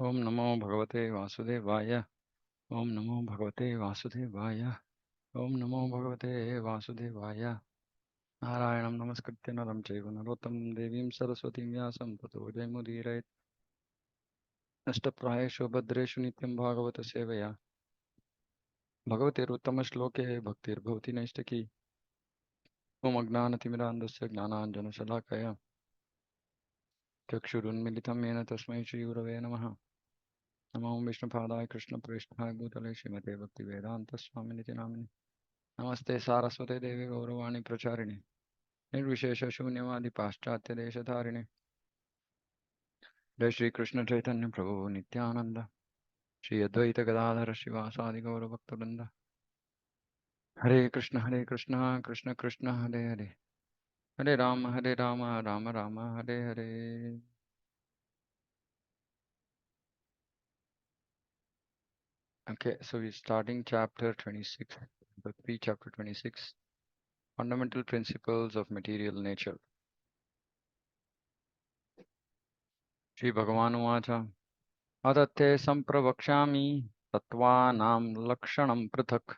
Om Namo Bhagavate Vasudevaya. Om Namo Bhagavate Vasudevaya. Om Namo Bhagavate Vasudevaya. Narayanam Namaskritya Naram Chaiva Narottam Devim Saraswatim Vyasam Tato Jayamudire Nashtaprayeshu Bhadreshu Nityam Bhagavata Sevaya. Bhagavate Uttama Shloke Bhaktir Bhavati Naishtaki. Om Agnanatimirandasya Gnananjana Shalakaya. Chakshurunmilitam Yena Tasmai Shri Gurave Namaha. Namo Vishnupadaya Krishna Prishthaya Bhutale Srimate Bhakti Vedanta Swamini Namini. Namaste Saraswate Devi Gauravani Pracharini. Nirvishesha Shunyavadi Paschatya Deshatharini. Jai Shri Krishna Chaitanya Prabhu Nityananda. Shri Advaita Gadadhara Shivasadi Gaura Bhaktaranda. Hare Krishna Krishna Krishna Hare Hare. Hare Rama Rama Rama Hare Hare. Okay, so we're starting chapter 26, the 3 chapter 26, Fundamental Principles of Material Nature. Shri Bhagavan Uvacha Adate Sampravakshami Tattvanam Lakshanam Prithak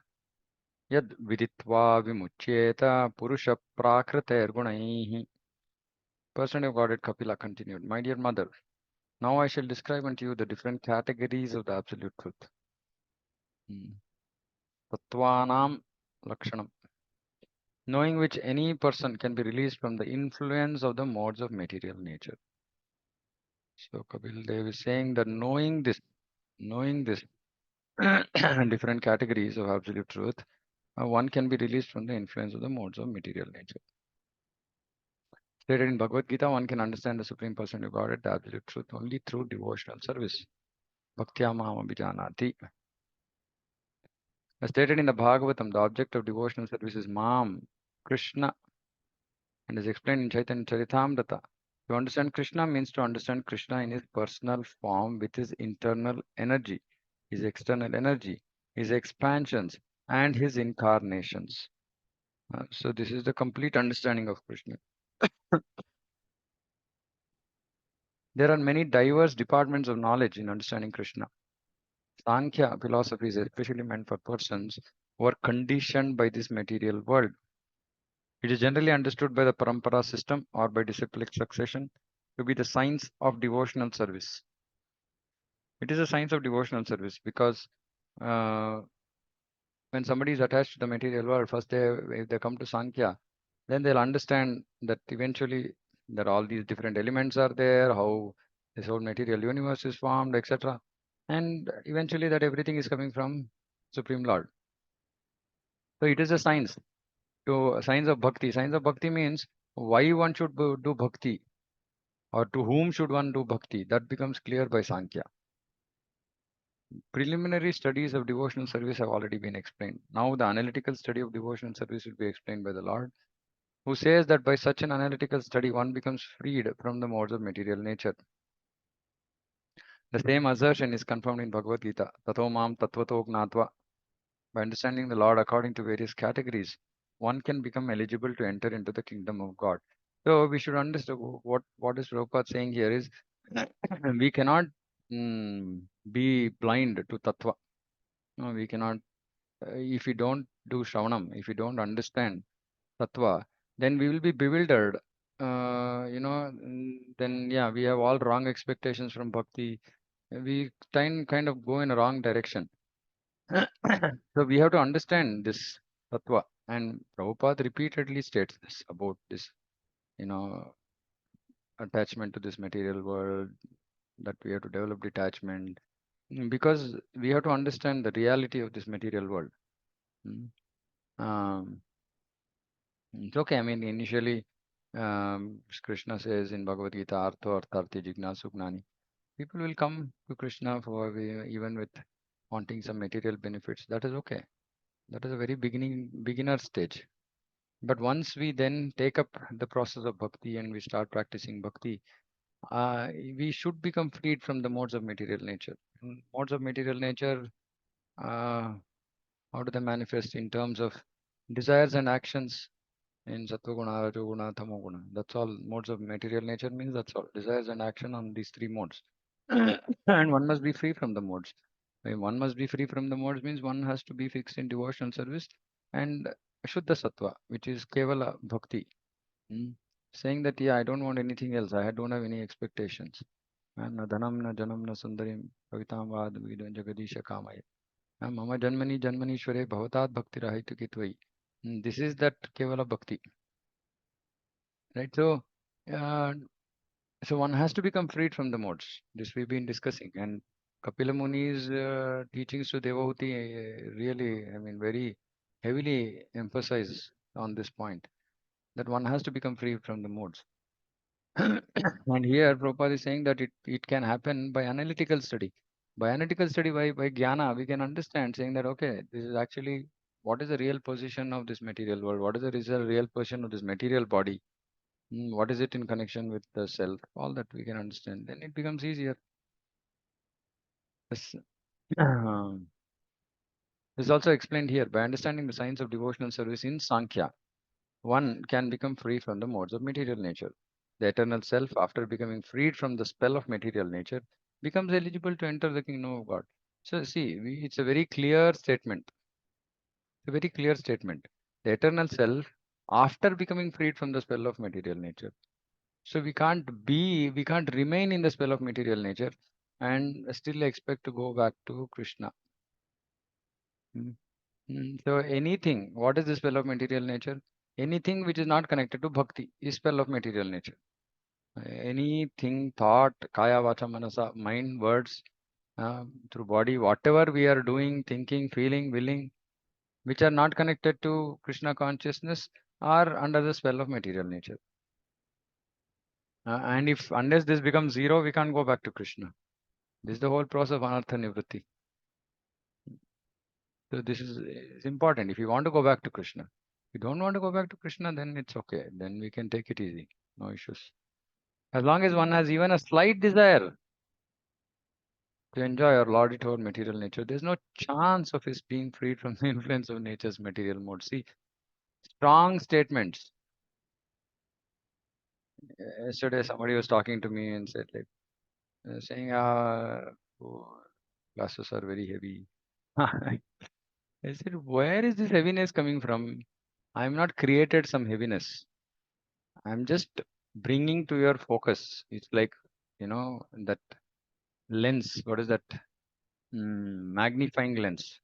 Yad Viditva Vimuchyeta Purusha Prakriter Gunaihi. Person who got it, Kapila continued. My dear mother, now I shall describe unto you the different categories of the absolute truth. Tattvanam Lakshanam. Knowing which any person can be released from the influence of the modes of material nature. So Kapiladev is saying that knowing this different categories of absolute truth, one can be released from the influence of the modes of material nature. Stated in Bhagavad Gita, one can understand the Supreme Person of Godhead, the absolute truth, only through devotional service. Bhaktya Maham Abhijanati. As stated in the Bhagavatam, the object of devotional service is Mam, Krishna, and is explained in Chaitanya Charitamrita. To understand Krishna means to understand Krishna in his personal form with his internal energy, his external energy, his expansions, and his incarnations. So this is the complete understanding of Krishna. There are many diverse departments of knowledge in understanding Krishna. Sankhya philosophy is especially meant for persons who are conditioned by this material world. It is generally understood by the parampara system or by disciplic succession to be the science of devotional service. It is a science of devotional service because when somebody is attached to the material world, first if they come to Sankhya, then they'll understand that eventually that all these different elements are there, how this whole material universe is formed, etc. And eventually that everything is coming from Supreme Lord. So it is a science. To science of bhakti. Science of bhakti means why one should do bhakti or to whom should one do bhakti. That becomes clear by Sankhya. Preliminary studies of devotional service have already been explained. Now the analytical study of devotional service will be explained by the Lord, who says that by such an analytical study one becomes freed from the modes of material nature. The same assertion is confirmed in Bhagavad Gita. Tato mam tattvato gnatva. By understanding the Lord according to various categories, one can become eligible to enter into the kingdom of God. So we should understand what is Prabhupada saying here is we cannot be blind to tattva. No, we cannot. If we don't do Shravanam, if we don't understand tattva, then we will be bewildered. Then yeah, we have all wrong expectations from bhakti. We kind of go in a wrong direction. So we have to understand this tattva, and Prabhupada repeatedly states this about this, attachment to this material world, that we have to develop detachment, because we have to understand the reality of this material world. Mm. Um, it's okay. I mean, initially, Krishna says in Bhagavad Gita, Artho Artharthi Jignasu Gnani. People will come to Krishna for even with wanting some material benefits. That is okay. That is a very beginner stage. But once we then take up the process of bhakti and we start practicing bhakti, we should become freed from the modes of material nature. Modes of material nature, how do they manifest in terms of desires and actions in Sattva-guna, Rajoguna, Tamoguna? That's all. Modes of material nature means that's all. Desires and action on these three modes. And one must be free from the modes. When one must be free from the modes means one has to be fixed in devotional service and Shuddha Sattva, which is Kevala Bhakti. Mm. Saying that, yeah, I don't want anything else. I don't have any expectations. Na dhanam na janam na sundarim kavitam vad vidam jagadisha kamaya. Mama janmani janmanishware bhavatat bhakti rahitu kitvai. This is that Kevala Bhakti. Right? Uh, so one has to become freed from the modes. This we've been discussing. And Kapila Muni's teachings to Devahuti really, I mean, very heavily emphasize on this point that one has to become free from the modes. And here Prabhupada is saying that it can happen by analytical study. By analytical study, by jnana, we can understand saying that, okay, this is actually what is the real position of this material world? What is the real position of this material body? What is it in connection with the self? All that we can understand. Then it becomes easier. This, this is also explained here. By understanding the science of devotional service in Sankhya, one can become free from the modes of material nature. The eternal self, after becoming freed from the spell of material nature, becomes eligible to enter the kingdom of God. So, see, it's a very clear statement. It's a very clear statement. The eternal self, after becoming freed from the spell of material nature. So, we can't remain in the spell of material nature and still expect to go back to Krishna. Mm. So anything, what is the spell of material nature? Anything which is not connected to bhakti is spell of material nature. Anything, thought, kaya, vacha, manasa, mind, words, through body, whatever we are doing, thinking, feeling, willing, which are not connected to Krishna consciousness, are under the spell of material nature. And if unless this becomes zero, we can't go back to Krishna. This is the whole process of anartha nivritti. So this is important. If you want to go back to Krishna, if you don't want to go back to Krishna, then it's okay. Then we can take it easy. No issues. As long as one has even a slight desire to enjoy or laud it over material nature, there's no chance of his being freed from the influence of nature's material mode. See, strong statements. Yesterday, somebody was talking to me and said, like, saying, oh, classes are very heavy. I said, where is this heaviness coming from? I'm not created some heaviness. I'm just bringing to your focus. It's like, that lens. What is that? Magnifying lens,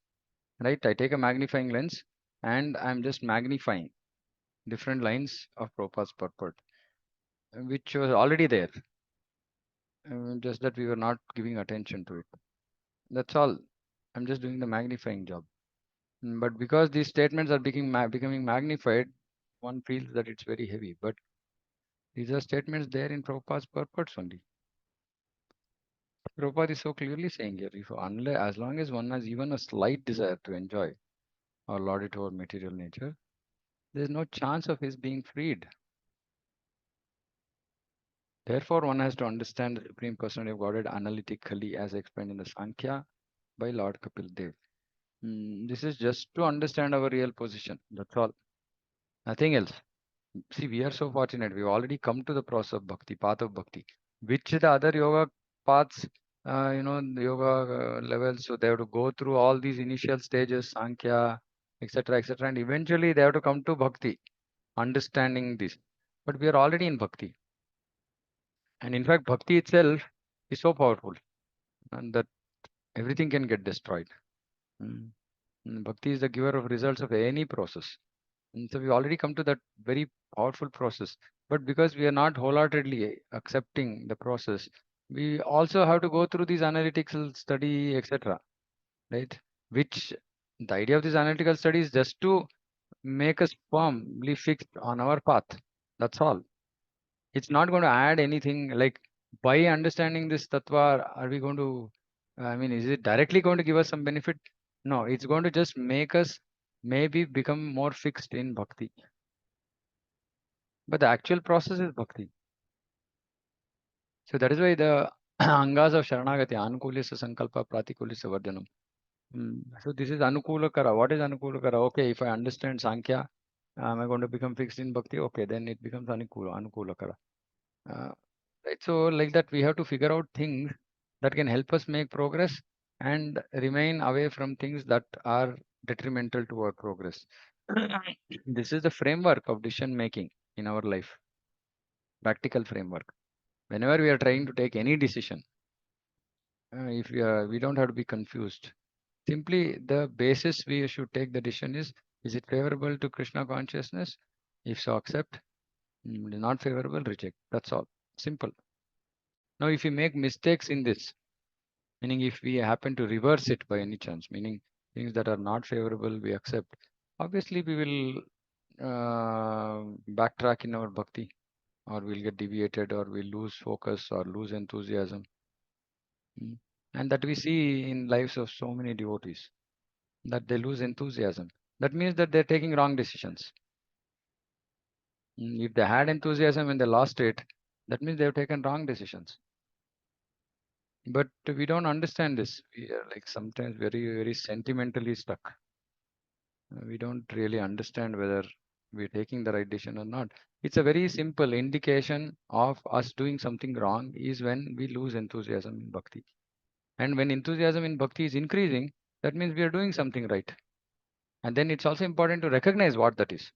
right? I take a magnifying lens and I'm just magnifying different lines of Prabhupada's purport, which was already there. Just that we were not giving attention to it. That's all. I'm just doing the magnifying job. But because these statements are becoming magnified, one feels that it's very heavy. But these are statements there in Prabhupada's purports only. Prabhupada is so clearly saying here, if unless, as long as one has even a slight desire to enjoy or lord it over material nature, there's no chance of his being freed. Therefore, one has to understand the Supreme Personality of Godhead analytically, as explained in the Sankhya by Lord Kapiladev. This is just to understand our real position. That's all. Nothing else. See, we are so fortunate. We've already come to the process of bhakti, path of bhakti, which the other yoga paths, the yoga levels. So they have to go through all these initial stages, Sankhya, etc., etc., and eventually they have to come to bhakti, understanding this. But we are already in bhakti, and in fact, bhakti itself is so powerful, and that everything can get destroyed. Mm. Bhakti is the giver of results of any process. And so we already come to that very powerful process. But because we are not wholeheartedly accepting the process, we also have to go through these analytical study, etc. Right? Which the idea of this analytical study is just to make us firmly fixed on our path. That's all. It's not going to add anything like by understanding this tattva, are we going to, I mean, is it directly going to give us some benefit? No, it's going to just make us maybe become more fixed in bhakti. But the actual process is bhakti. So that is why the angas of Sharanagati, Anukulisa Sankalpa, Pratikulisa Vardhanam. So this is Anukulakara. What is Anukulakara? Okay, if I understand Sankhya, am I going to become fixed in bhakti? Okay, then it becomes Anukulakara. Right, so like that, we have to figure out things that can help us make progress and remain away from things that are detrimental to our progress. This is the framework of decision making in our life, practical framework. Whenever we are trying to take any decision, if we don't have to be confused. Simply, the basis we should take the decision is it favorable to Krishna consciousness? If so, accept. Not favorable, reject. That's all. Simple. Now, if we make mistakes in this, meaning if we happen to reverse it by any chance, meaning things that are not favorable, we accept. Obviously, we will backtrack in our bhakti, or we'll get deviated, or we'll lose focus, or lose enthusiasm. Mm. And that we see in lives of so many devotees, that they lose enthusiasm. That means that they're taking wrong decisions. If they had enthusiasm and they lost it, that means they've taken wrong decisions. But we don't understand this. We are like sometimes very, very sentimentally stuck. We don't really understand whether we're taking the right decision or not. It's a very simple indication of us doing something wrong is when we lose enthusiasm in bhakti. And when enthusiasm in bhakti is increasing, that means we are doing something right. And then it's also important to recognize what that is,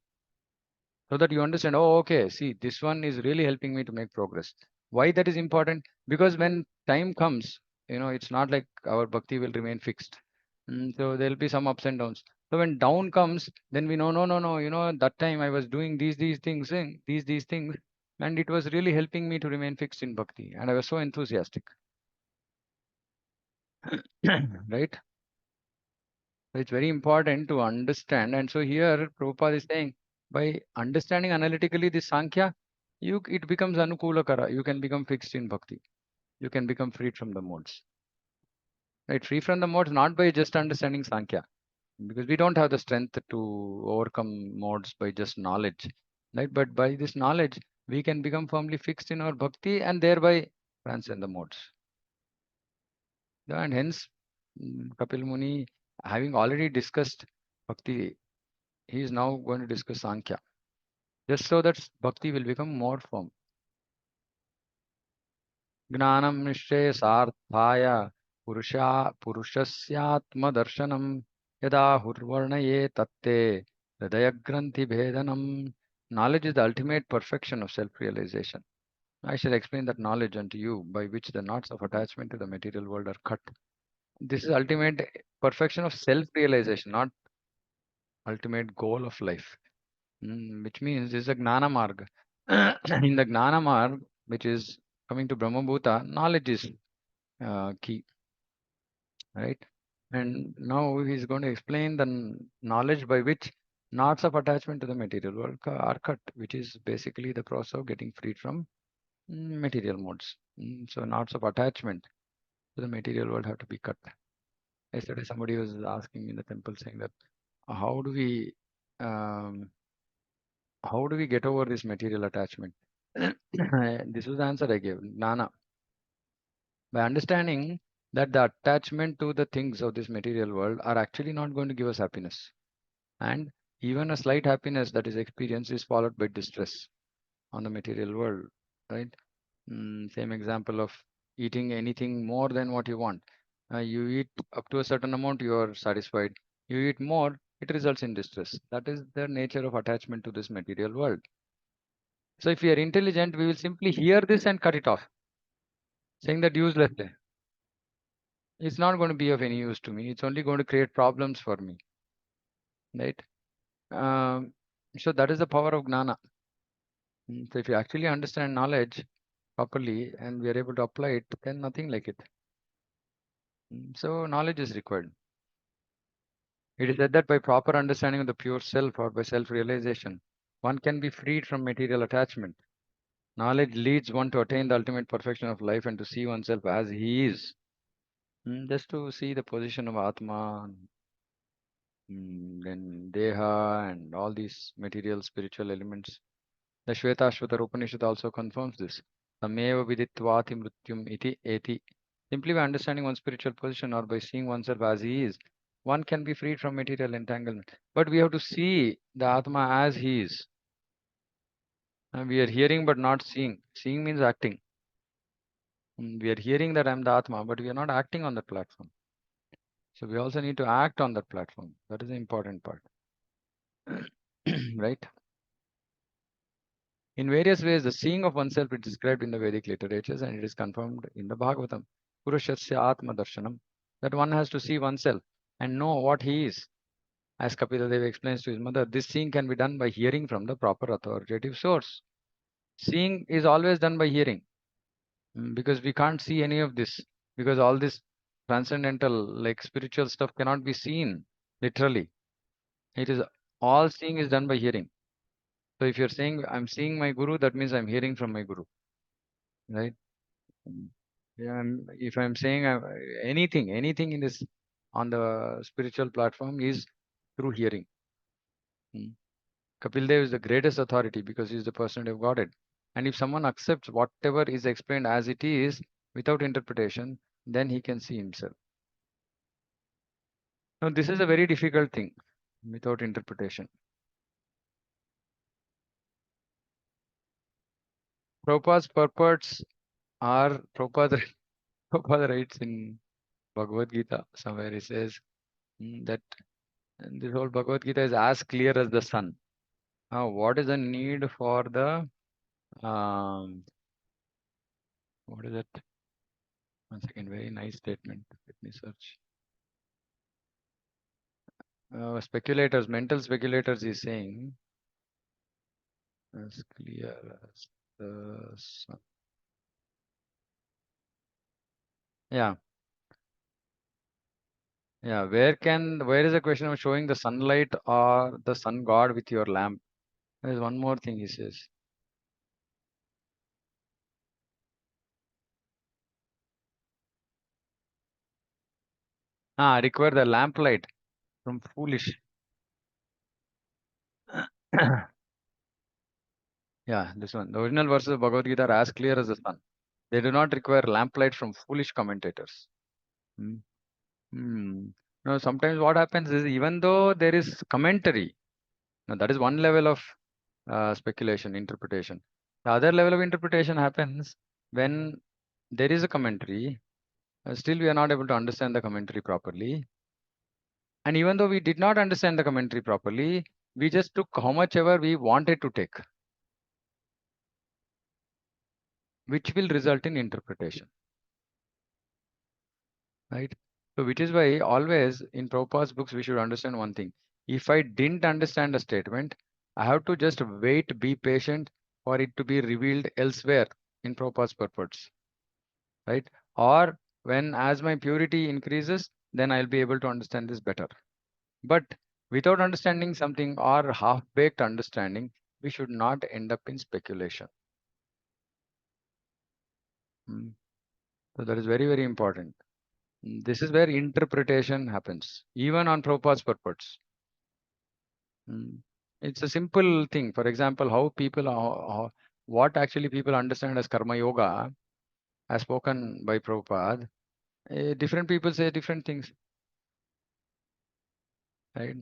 so that you understand, oh, okay, see, this one is really helping me to make progress. Why that is important? Because when time comes, it's not like our bhakti will remain fixed. So there'll be some ups and downs. So when down comes, then we know, no, no, no, that time I was doing these things, these things, and it was really helping me to remain fixed in bhakti, and I was so enthusiastic. Right? So it's very important to understand. And so here Prabhupada is saying, by understanding analytically this Sankhya, it becomes Anukula Kara. You can become fixed in bhakti. You can become freed from the modes. Right? Free from the modes not by just understanding Sankhya, because we don't have the strength to overcome modes by just knowledge. Right? But by this knowledge, we can become firmly fixed in our bhakti and thereby transcend the modes. And hence, Kapil Muni, having already discussed bhakti, he is now going to discuss Sankhya, just so that bhakti will become more firm. Gnanam nishchaya sarthaya purushasyaatma darshanam yada hurvarnaye tatte hridayagranthi bhedanam. Knowledge is the ultimate perfection of self-realization. I shall explain that knowledge unto you, by which the knots of attachment to the material world are cut. This is ultimate perfection of self-realization, not ultimate goal of life. Which means this is a Gnana Marg. In the Gnana Marg, which is coming to Brahma Bhuta, knowledge is key, right? And now he's going to explain the knowledge by which knots of attachment to the material world are cut, which is basically the process of getting freed from material modes. So knots of attachment to the material world have to be cut. Yesterday, somebody was asking me in the temple saying that how do we um, how do we get over this material attachment? This was the answer I gave. Nana. By understanding that the attachment to the things of this material world are actually not going to give us happiness. And even a slight happiness that is experienced is followed by distress on the material world. Right? Same example of eating anything more than what you want. You eat up to a certain amount, you are satisfied. You eat more, it results in distress. That is the nature of attachment to this material world. So if we are intelligent, we will simply hear this and cut it off, saying that uselessly. It's not going to be of any use to me. It's only going to create problems for me, right? Um, so that is the power of gnana. So if you actually understand knowledge properly and we are able to apply it, then nothing like it. So knowledge is required. It is said that by proper understanding of the pure self or by self-realization, one can be freed from material attachment. Knowledge leads one to attain the ultimate perfection of life and to see oneself as he is. Just to see the position of Atma, then Deha, and all these material spiritual elements. The Shvetashvatar Upanishad also confirms this. Sameva viditvati mrityum iti eti. Simply by understanding one's spiritual position or by seeing oneself as he is, one can be freed from material entanglement. But we have to see the Atma as he is. And we are hearing but not seeing. Seeing means acting. We are hearing that I'm the Atma, but we are not acting on that platform. So we also need to act on that platform. That is the important part. Right? In various ways, the seeing of oneself is described in the Vedic literatures and it is confirmed in the Bhagavatam. Purushasya Atma Darshanam. That one has to see oneself and know what he is. As Kapiladev explains to his mother, this seeing can be done by hearing from the proper authoritative source. Seeing is always done by hearing. Because we can't see any of this, because all this transcendental, like spiritual stuff, cannot be seen literally. It is all seeing is done by hearing. So if you're saying I'm seeing my guru, that means I'm hearing from my guru, right? Mm. Yeah, if I'm saying anything in this on the spiritual platform is through hearing. Mm. Kapil Dev is the greatest authority because he's the person who got it. And if someone accepts whatever is explained as it is without interpretation, then he can see himself. Now, this is a very difficult thing without interpretation. Prabhupada's purports are Prabhupada writes in Bhagavad Gita somewhere he says that this whole Bhagavad Gita is as clear as the sun. Now, what is the need for the what is it? One second, very nice statement. Let me search. Speculators, mental speculators is saying as clear as the sun. Yeah, yeah. Where is the question of showing the sunlight or the sun god with your lamp? There is one more thing he says. Require the lamplight from foolish. Yeah, this one. The original verses of Bhagavad Gita are as clear as the sun. They do not require lamplight from foolish commentators. Hmm. Hmm. No, sometimes what happens is even though there is commentary, now that is one level of speculation, interpretation. The other level of interpretation happens when there is a commentary, still we are not able to understand the commentary properly. And even though we did not understand the commentary properly, we just took how much ever we wanted to take, which will result in interpretation. Right? So, which is why always in Prabhupada's books, we should understand one thing. If I didn't understand a statement, I have to just wait, be patient for it to be revealed elsewhere in Prabhupada's purports. Right? Or when as my purity increases, then I'll be able to understand this better. But without understanding something or half-baked understanding, we should not end up in speculation. So that is very, very important. This is where interpretation happens, even on Prabhupada's purports. It's a simple thing. For example, what actually people understand as karma yoga, as spoken by Prabhupada, different people say different things, right?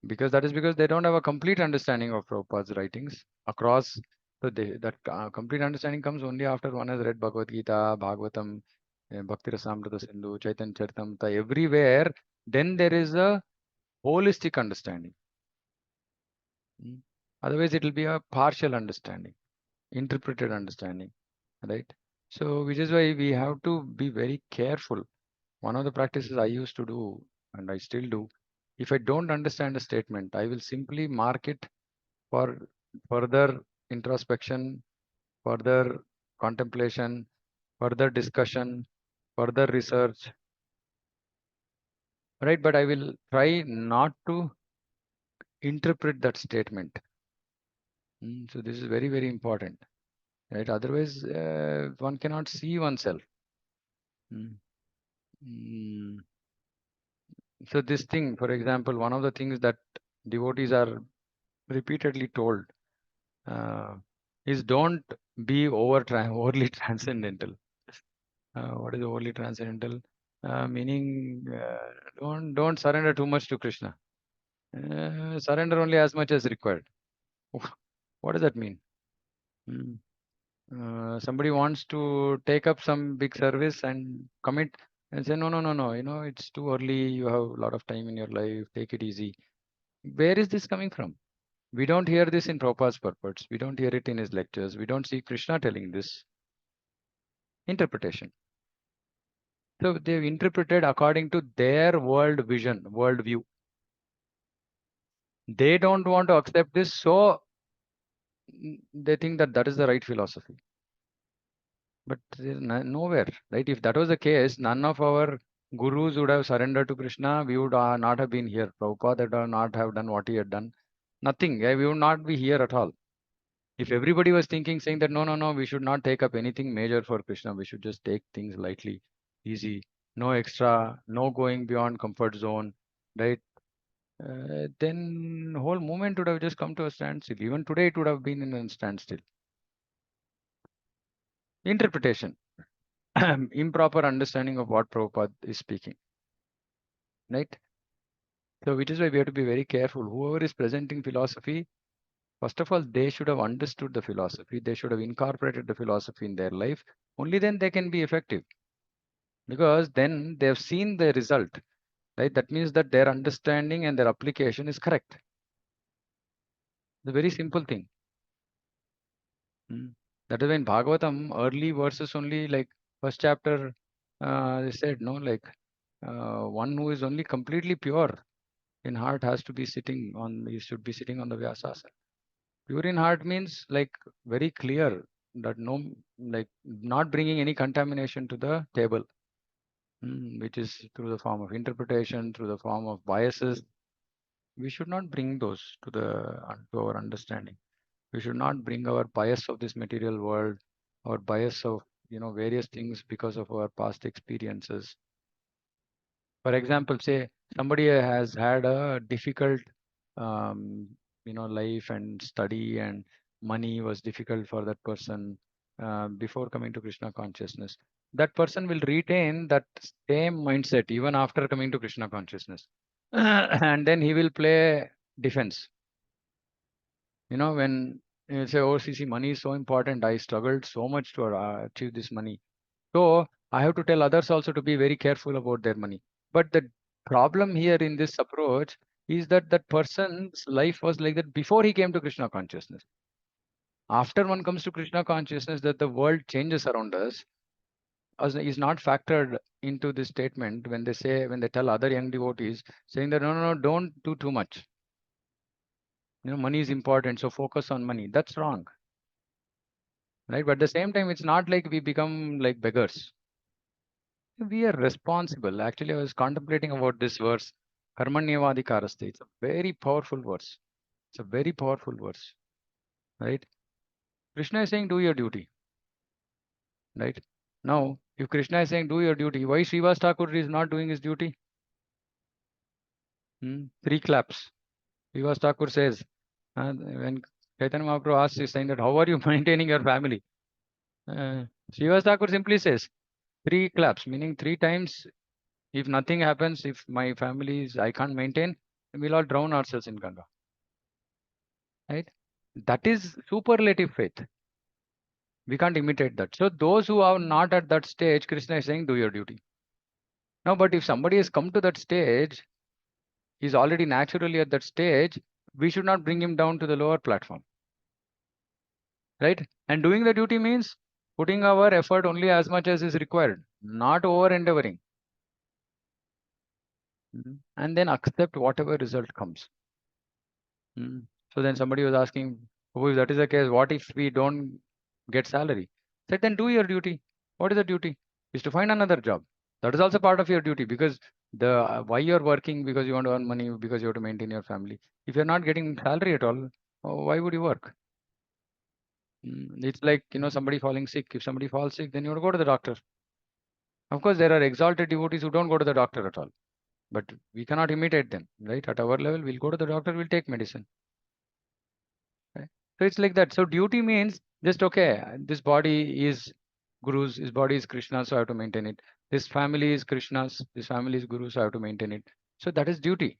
Because that is because they don't have a complete understanding of Prabhupada's writings across. So that complete understanding comes only after one has read Bhagavad Gita, Bhagavatam, Bhakti Rasamrita Sindhu, Chaitanya Charitamrita, everywhere. Then there is a holistic understanding. Otherwise, it will be a partial understanding, interpreted understanding, right? So, which is why we have to be very careful. One of the practices I used to do, and I still do, if I don't understand a statement, I will simply mark it for further introspection, further contemplation, further discussion, further research, right? But I will try not to interpret that statement. So, this is very, very important. Right? Otherwise, one cannot see oneself. Mm. Mm. So this thing, for example, one of the things that devotees are repeatedly told is don't be overly transcendental. What is overly transcendental? Meaning, don't surrender too much to Krishna. Surrender only as much as required. What does that mean? Mm. Somebody wants to take up some big service and commit and say, no, no, no, no, it's too early. You have a lot of time in your life. Take it easy. Where is this coming from? We don't hear this in Prabhupada's purports. We don't hear it in his lectures. We don't see Krishna telling this. Interpretation. So they've interpreted according to their world vision, world view. They don't want to accept this, so they think that that is the right philosophy. But there's nowhere, right? If that was the case, none of our gurus would have surrendered to Krishna. We would not have been here. Prabhupada would not have done what he had done. Nothing. Yeah, we would not be here at all. If everybody was thinking, saying that no, no, no, we should not take up anything major for Krishna. We should just take things lightly, easy, no extra, no going beyond comfort zone, right? Then whole movement would have just come to a standstill. Even today, it would have been in a standstill. Interpretation, improper understanding of what Prabhupada is speaking, right? So, which is why we have to be very careful. Whoever is presenting philosophy, first of all, they should have understood the philosophy. They should have incorporated the philosophy in their life. Only then they can be effective, because then they have seen the result, right? That means that their understanding and their application is correct. The very simple thing. That is why in Bhagavatam, early verses only, like first chapter, they said, no, like one who is only completely pure in heart has to be sitting on, he should be sitting on the Vyasasana. Pure in heart means like very clear that no, like not bringing any contamination to the table, which is through the form of interpretation, through the form of biases. We should not bring those to to our understanding. We should not bring our bias of this material world, our bias of various things because of our past experiences. For example, say somebody has had a difficult um, life and study, and money was difficult for that person before coming to Krishna consciousness. That person will retain that same mindset even after coming to Krishna consciousness. And then he will play defense. When you say, oh, CC, money is so important, I struggled so much to achieve this money. So I have to tell others also to be very careful about their money. But the problem here in this approach is that that person's life was like that before he came to Krishna consciousness. After one comes to Krishna consciousness, that the world changes around us is not factored into this statement when they say, when they tell other young devotees, saying that no, no, no, don't do too much. Money is important, so focus on money. That's wrong, right? But at the same time, it's not like we become like beggars. We are responsible. Actually, I was contemplating about this verse, Karmanyavadikaraste. It's a very powerful verse. It's a very powerful verse, right? Krishna is saying, do your duty, right? Now, if Krishna is saying, do your duty, why Srivas Thakur is not doing his duty? Three claps. Srivas Thakur says, when Chaitanya Mahaprabhu asks, he's saying that, how are you maintaining your family? Srivas Thakur simply says, three claps, meaning three times. If nothing happens, if my family is, I can't maintain, we'll all drown ourselves in Ganga. Right? That is superlative faith. We can't imitate that. So those who are not at that stage, Krishna is saying, do your duty. Now, but if somebody has come to that stage, he's already naturally at that stage, we should not bring him down to the lower platform. Right? And doing the duty means putting our effort only as much as is required, not over endeavoring. And then accept whatever result comes. So then somebody was asking, oh, if that is the case, what if we don't get salary? Said, then do your duty. What is the duty? Is to find another job. That is also part of your duty, because the why you're working, because you want to earn money, because you have to maintain your family. If you're not getting salary at all, why would you work? It's like, somebody falling sick. If somebody falls sick, then you have to go to the doctor. Of course, there are exalted devotees who don't go to the doctor at all. But we cannot imitate them, right? At our level, we'll go to the doctor, we'll take medicine. Right? So it's like that. So duty means just, okay, this body is Guru's, his body is Krishna's, so I have to maintain it. This family is Krishna's, this family is Guru's, so I have to maintain it. So that is duty.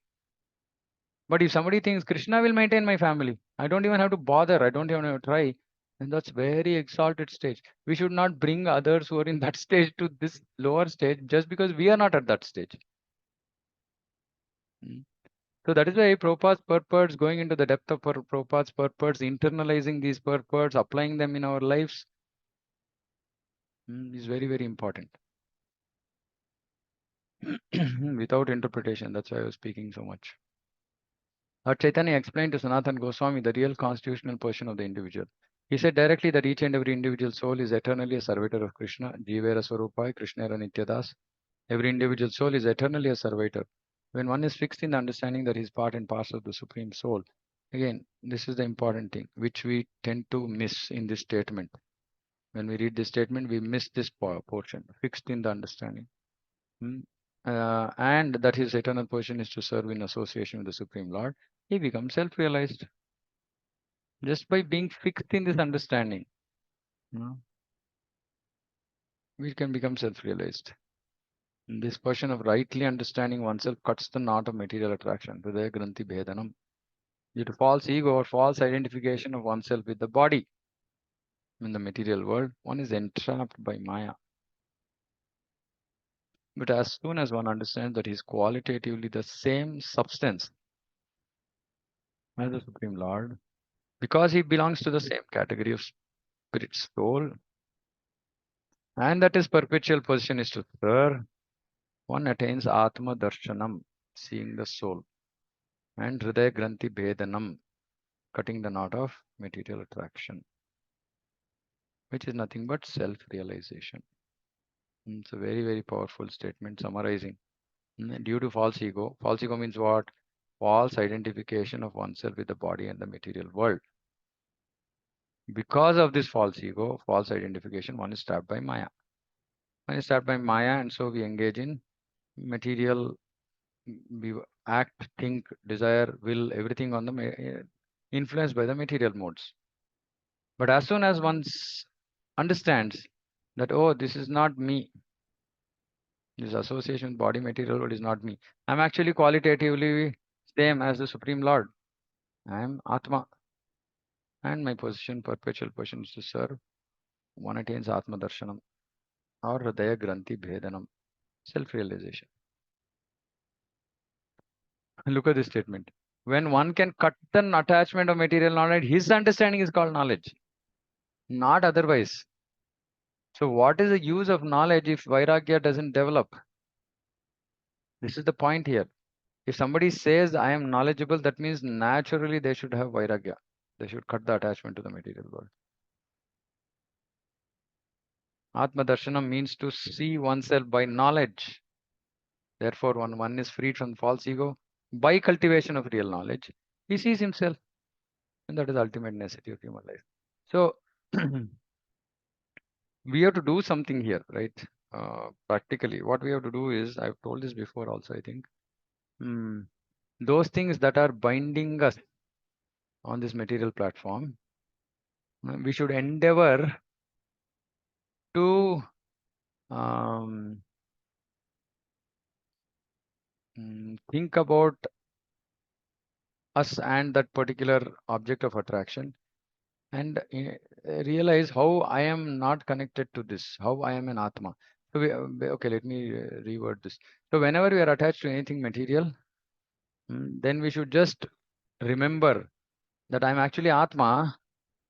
But if somebody thinks Krishna will maintain my family, I don't even have to bother, I don't even have to try. And that's very exalted stage. We should not bring others who are in that stage to this lower stage just because we are not at that stage. Mm. So that is why Prabhupada's purports, going into the depth of Prabhupada's purports, internalizing these purports, applying them in our lives, is very, very important. Without interpretation, that's why I was speaking so much. Chaitanya explained to Sanatan Goswami the real constitutional position of the individual. He said directly that each and every individual soul is eternally a servitor of Krishna, Jivera Swarupai, Krishnera Nityadas. Every individual soul is eternally a servitor. When one is fixed in the understanding that he is part and parcel of the Supreme Soul, again, this is the important thing which we tend to miss in this statement. When we read this statement, we miss this portion, fixed in the understanding. Hmm. And that his eternal position is to serve in association with the Supreme Lord, he becomes self-realized just by being fixed in this understanding. We can become self-realized. This question of rightly understanding oneself cuts the knot of material attraction, Hridaya Granthi Bhedanam, due to false ego or false identification of oneself with the body. In the material world, one is entrapped by Maya. But as soon as one understands that he is qualitatively the same substance as the Supreme Lord, because he belongs to the same category of spirit soul, and that his perpetual position is to serve, one attains Atma Darshanam, seeing the soul, and Hridaya Granthi Bhedanam, cutting the knot of material attraction, which is nothing but self-realization. It's a very, very powerful statement summarizing. Due to false ego means what? False identification of oneself with the body and the material world. Because of this false ego, false identification, one is trapped by Maya. One is trapped by Maya, and so we engage in material, we act, think, desire, will, everything on the influenced by the material modes. But as soon as one understands that, oh, this is not me, this association with body material world is not me, I'm actually qualitatively same as the Supreme Lord. I am Atma, and my position, perpetual position is to serve. One attains Atma Darshanam or Hridaya Granthi Bhedanam, self-realization. Look at this statement. When one can cut the attachment of material knowledge, his understanding is called knowledge, not otherwise. So what is the use of knowledge if Vairagya doesn't develop? This is the point here. If somebody says I am knowledgeable, that means naturally they should have Vairagya. They should cut the attachment to the material world. Atma Darshanam means to see oneself by knowledge. Therefore, when one is freed from false ego, by cultivation of real knowledge, he sees himself. And that is the ultimate necessity of human life. So, we have to do something here, right? Practically, what we have to do is, I've told this before also, I think, those things that are binding us on this material platform, we should endeavor to think about us and that particular object of attraction, and realize how I am not connected to this, how I am an Atma. So, okay, let me reword this. So, whenever we are attached to anything material, then we should just remember that I'm actually Atma,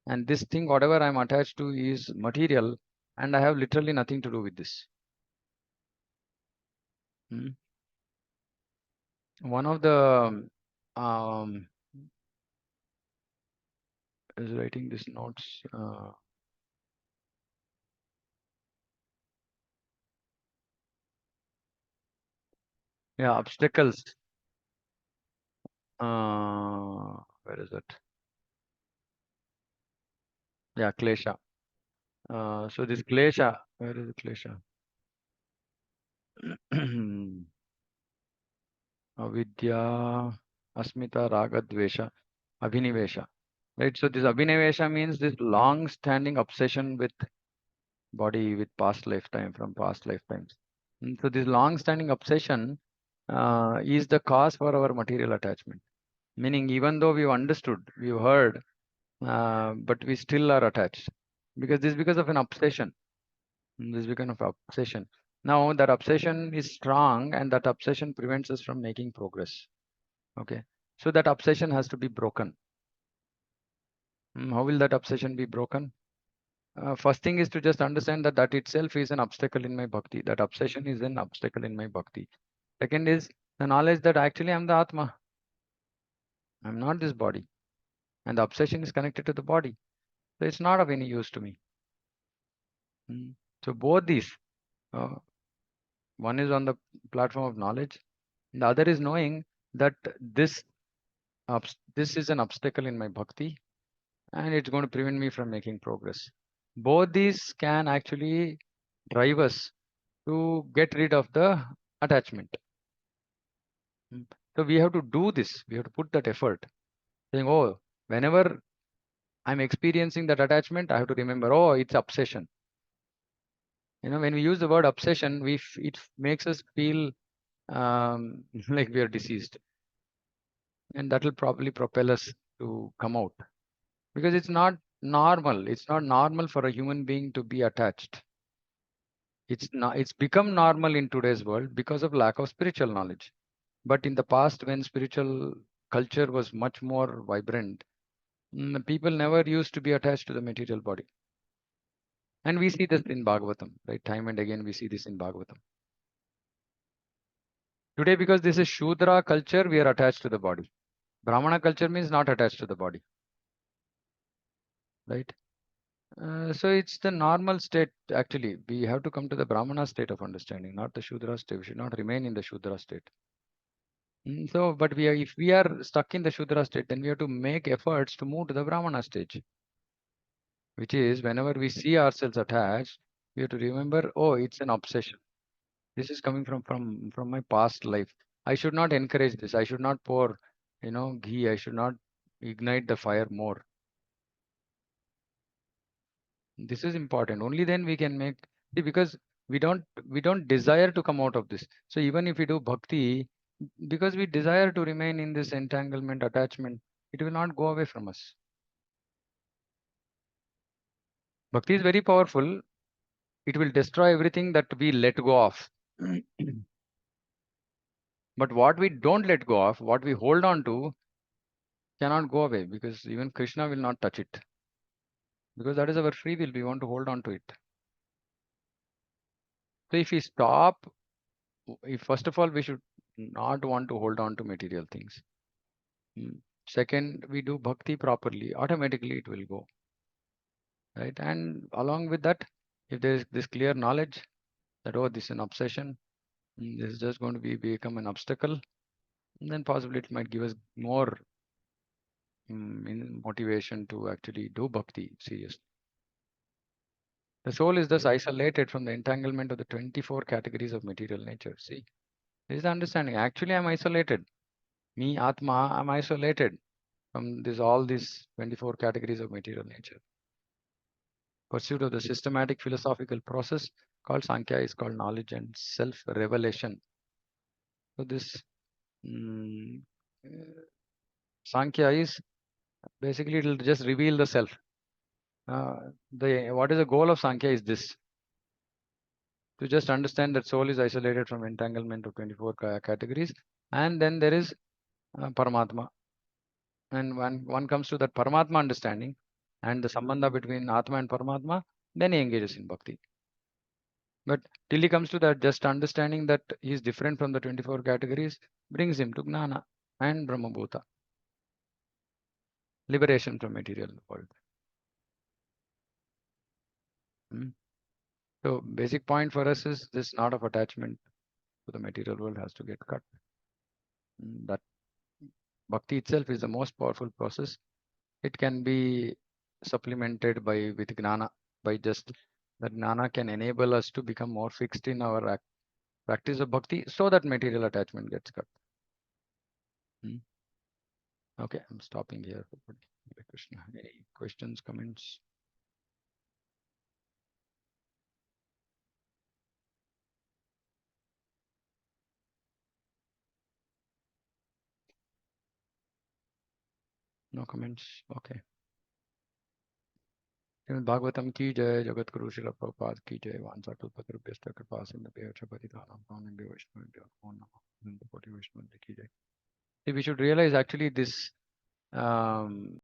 and this thing, whatever I'm attached to, is material, and I have literally nothing to do with this. One of the is writing these notes. Yeah, obstacles. Where is it? Yeah, klesha. So this klesha, where is the klesha? Avidya, asmita, raga, dvesha, abhinivesha. Right. So this abhinivesha means this long-standing obsession with body, with past lifetime, from past lifetimes. So this long-standing obsession is the cause for our material attachment. Meaning, even though we've understood, we've heard but we still are attached because this is because of an obsession. This is because of obsession. Now that obsession is strong, and that obsession prevents us from making progress. Okay, so that obsession has to be broken. How will that obsession be broken? First thing is to just understand that that itself is an obstacle in my bhakti. That obsession is an obstacle in my bhakti. Second is the knowledge that actually I'm the Atma. I'm not this body. And the obsession is connected to the body. So it's not of any use to me. Mm. So both these, uh, one is on the platform of knowledge. The other is knowing that this is an obstacle in my bhakti and it's going to prevent me from making progress. Both these can actually drive us to get rid of the attachment. Mm. So we have to do this. We have to put that effort. Saying, oh, whenever I'm experiencing that attachment, I have to remember, oh, it's obsession. When we use the word obsession, it makes us feel like we are diseased, and that will probably propel us to come out because it's not normal. It's not normal for a human being to be attached. It's not. It's become normal in today's world because of lack of spiritual knowledge. But in the past, when spiritual culture was much more vibrant, people never used to be attached to the material body. And we see this in Bhagavatam, right? Time and again, we see this in Bhagavatam. Today, because this is Shudra culture, we are attached to the body. Brahmana culture means not attached to the body, right? So it's the normal state, actually. We have to come to the Brahmana state of understanding, not the Shudra state. We should not remain in the Shudra state. So, but if we are stuck in the Shudra state, then we have to make efforts to move to the Brahmana stage, which is whenever we see ourselves attached, we have to remember, oh, it's an obsession. This is coming from my past life. I should not encourage this. I should not pour, ghee. I should not ignite the fire more. This is important. Only then we can make, see, because we don't desire to come out of this. So even if we do bhakti, because we desire to remain in this entanglement, attachment, it will not go away from us. Bhakti is very powerful. It will destroy everything that we let go of. But what we don't let go of, what we hold on to, cannot go away because even Krishna will not touch it. Because that is our free will. We want to hold on to it. So if we stop, if first of all, we should not want to hold on to material things. Second, we do bhakti properly, automatically it will go. Right. And along with that, if there is this clear knowledge that, oh, this is an obsession, this is just going to become an obstacle, then possibly it might give us more motivation to actually do bhakti seriously. The soul is thus isolated from the entanglement of the 24 categories of material nature. See, this is the understanding. Actually, I'm isolated. Me, Atma, I'm isolated from all these 24 categories of material nature. Pursuit of the systematic philosophical process called Sankhya is called knowledge and self-revelation. So this mm, uh, Sankhya is basically it will just reveal the self. The what is the goal of Sankhya is this: to just understand that soul is isolated from entanglement of 24 categories, and then there is Paramatma. And when one comes to that Paramatma understanding and the sambandha between Atma and Paramatma, then he engages in bhakti. But till he comes to that, just understanding that he is different from the 24 categories brings him to Gnana and Brahmabhuta, liberation from material world. Hmm. So basic point for us is this knot of attachment to the material world has to get cut. That bhakti itself is the most powerful process. It can be supplemented with Gnana, by just that Gnana can enable us to become more fixed in our practice of bhakti so that material attachment gets cut. Hmm. Okay, I'm stopping here. Hare Krishna. Any questions, comments? No comments. Okay. Shrimad Bhagavatam की जय, जगत गुरु श्रील प्रभुपाद की जय, वांसा कल्पतरुभ्यश्च कृपा सिंधुभ्यः च पतितानां पावनेभ्यो वैष्णवेभ्यो नमो नमः, नंद कोटि वैष्णव की जय. See, we should realize actually this